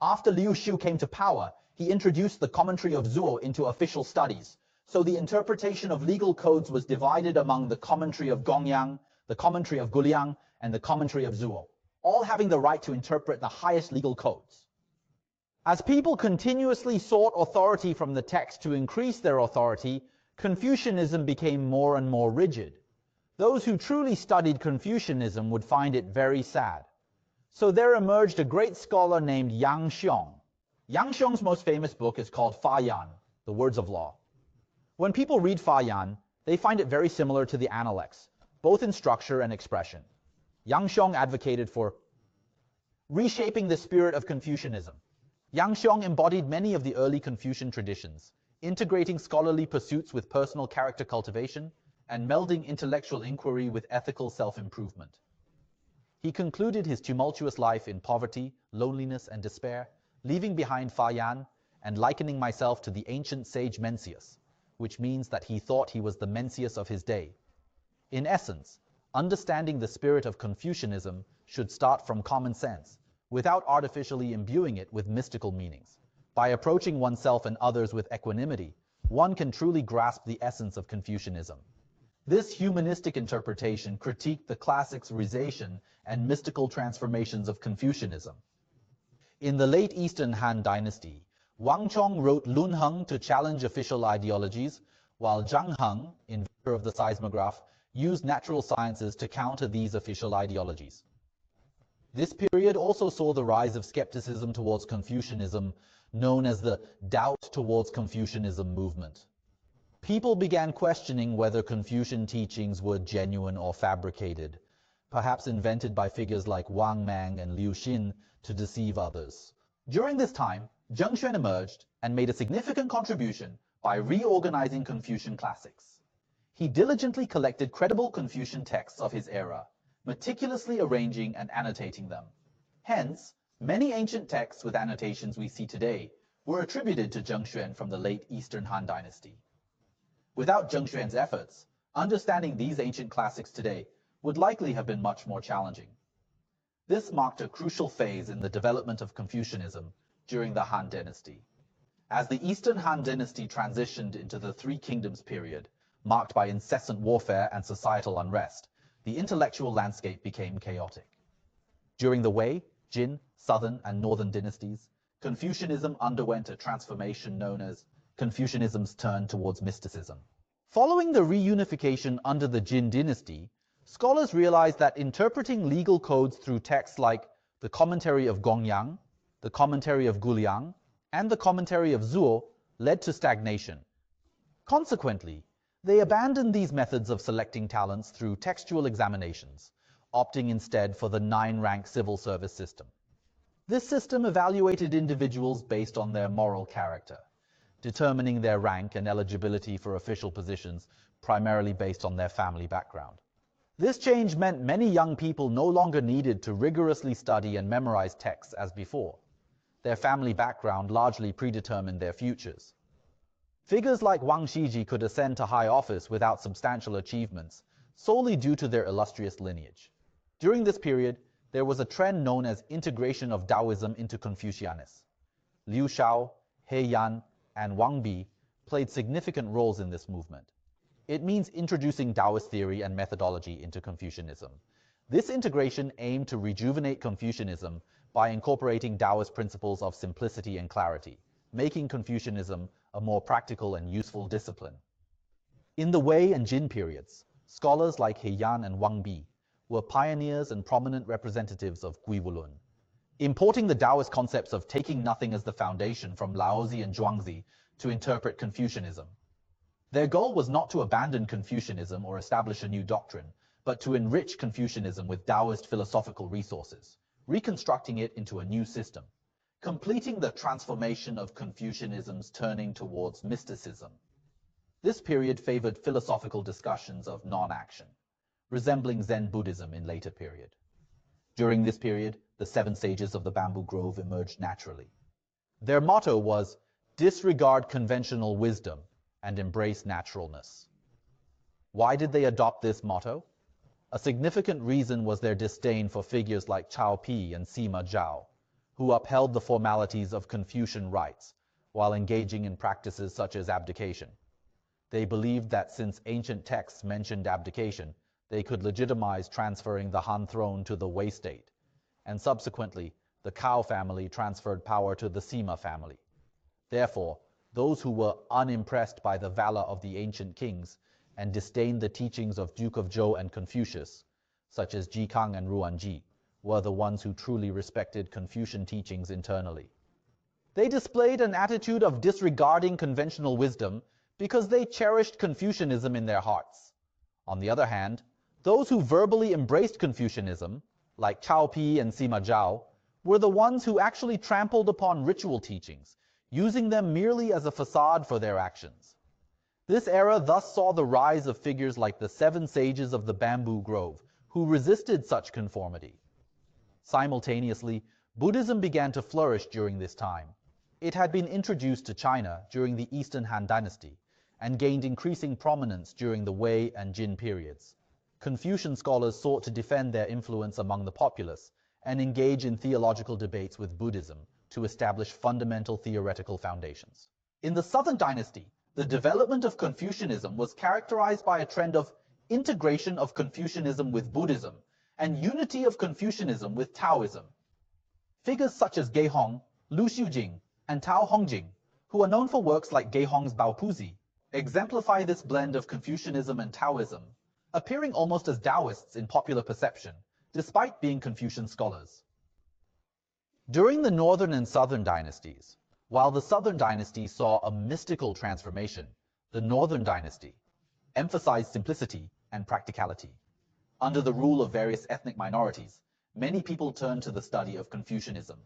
After Liu Xiu came to power, he introduced the commentary of Zuo into official studies, so the interpretation of legal codes was divided among the commentary of Gongyang, the commentary of Guliang, and the commentary of Zuo, all having the right to interpret the highest legal codes. As people continuously sought authority from the text to increase their authority, Confucianism became more and more rigid. Those who truly studied Confucianism would find it very sad. So there emerged a great scholar named Yang Xiong. Yang Xiong's most famous book is called Fa Yan, the Words of Law. When people read Fa Yan, they find it very similar to the Analects, both in structure and expression. Yang Xiong advocated for reshaping the spirit of Confucianism. Yang Xiong embodied many of the early Confucian traditions, integrating scholarly pursuits with personal character cultivation and melding intellectual inquiry with ethical self-improvement. He concluded his tumultuous life in poverty, loneliness, and despair, leaving behind Fa Yan and likening myself to the ancient sage Mencius, which means that he thought he was the Mencius of his day. In essence, understanding the spirit of Confucianism should start from common sense, without artificially imbuing it with mystical meanings. By approaching oneself and others with equanimity, one can truly grasp the essence of Confucianism. This humanistic interpretation critiqued the classicization and mystical transformations of Confucianism. In the late Eastern Han Dynasty, Wang Chong wrote Lun Heng to challenge official ideologies, while Zhang Heng, inventor of the seismograph, used natural sciences to counter these official ideologies. This period also saw the rise of skepticism towards Confucianism, known as the Doubt Towards Confucianism movement. People began questioning whether Confucian teachings were genuine or fabricated, perhaps invented by figures like Wang Mang and Liu Xin to deceive others. During this time, Zheng Xuan emerged and made a significant contribution by reorganizing Confucian classics. He diligently collected credible Confucian texts of his era, meticulously arranging and annotating them. Hence, many ancient texts with annotations we see today were attributed to Zheng Xuan from the late Eastern Han Dynasty. Without Zheng Xuan's efforts, understanding these ancient classics today would likely have been much more challenging. This marked a crucial phase in the development of Confucianism during the Han Dynasty. As the Eastern Han Dynasty transitioned into the Three Kingdoms period, marked by incessant warfare and societal unrest, the intellectual landscape became chaotic. During the Wei, Jin, Southern, and Northern dynasties, Confucianism underwent a transformation known as Confucianism's turn towards mysticism. Following the reunification under the Jin dynasty, scholars realized that interpreting legal codes through texts like the commentary of Gongyang, the commentary of Guliang, and the commentary of Zuo led to stagnation. Consequently, they abandoned these methods of selecting talents through textual examinations, opting instead for the 9-rank civil service system. This system evaluated individuals based on their moral character, determining their rank and eligibility for official positions primarily based on their family background. This change meant many young people no longer needed to rigorously study and memorize texts as before. Their family background largely predetermined their futures. Figures like Wang Shiji could ascend to high office without substantial achievements, solely due to their illustrious lineage. During this period, there was a trend known as integration of Taoism into Confucianism. Liu Shao, He Yan, and Wang Bi played significant roles in this movement. It means introducing Taoist theory and methodology into Confucianism. This integration aimed to rejuvenate Confucianism by incorporating Taoist principles of simplicity and clarity, making Confucianism a more practical and useful discipline. In the Wei and Jin periods, scholars like He Yan and Wang Bi were pioneers and prominent representatives of Guiwulun, importing the Taoist concepts of taking nothing as the foundation from Laozi and Zhuangzi to interpret Confucianism. Their goal was not to abandon Confucianism or establish a new doctrine, but to enrich Confucianism with Taoist philosophical resources, reconstructing it into a new system, completing the transformation of Confucianism's turning towards mysticism. This period favored philosophical discussions of non-action, resembling Zen Buddhism in later period. During this period, the 7 sages of the bamboo grove emerged naturally. Their motto was, "Disregard conventional wisdom and embrace naturalness." Why did they adopt this motto? A significant reason was their disdain for figures like Cao Pi and Sima Zhao, who upheld the formalities of Confucian rites while engaging in practices such as abdication. They believed that since ancient texts mentioned abdication, they could legitimize transferring the Han throne to the Wei state, and subsequently, the Cao family transferred power to the Sima family. Therefore, those who were unimpressed by the valor of the ancient kings and disdained the teachings of Duke of Zhou and Confucius, such as Ji Kang and Ruanji, were the ones who truly respected Confucian teachings internally. They displayed an attitude of disregarding conventional wisdom because they cherished Confucianism in their hearts. On the other hand, those who verbally embraced Confucianism, like Cao Pi and Sima Zhao, were the ones who actually trampled upon ritual teachings, using them merely as a facade for their actions. This era thus saw the rise of figures like the 7 sages of the bamboo grove, who resisted such conformity. Simultaneously, Buddhism began to flourish during this time. It had been introduced to China during the Eastern Han Dynasty and gained increasing prominence during the Wei and Jin periods. Confucian scholars sought to defend their influence among the populace and engage in theological debates with Buddhism to establish fundamental theoretical foundations. In the Southern Dynasty, the development of Confucianism was characterized by a trend of integration of Confucianism with Buddhism and unity of Confucianism with Taoism. Figures such as Ge Hong, Lu Xiujing, and Tao Hongjing, who are known for works like Ge Hong's Baopuzi, exemplify this blend of Confucianism and Taoism, appearing almost as Taoists in popular perception, despite being Confucian scholars. During the Northern and Southern dynasties, while the Southern dynasty saw a mystical transformation, the Northern dynasty emphasized simplicity and practicality. Under the rule of various ethnic minorities, many people turned to the study of Confucianism,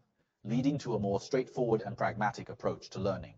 leading to a more straightforward and pragmatic approach to learning.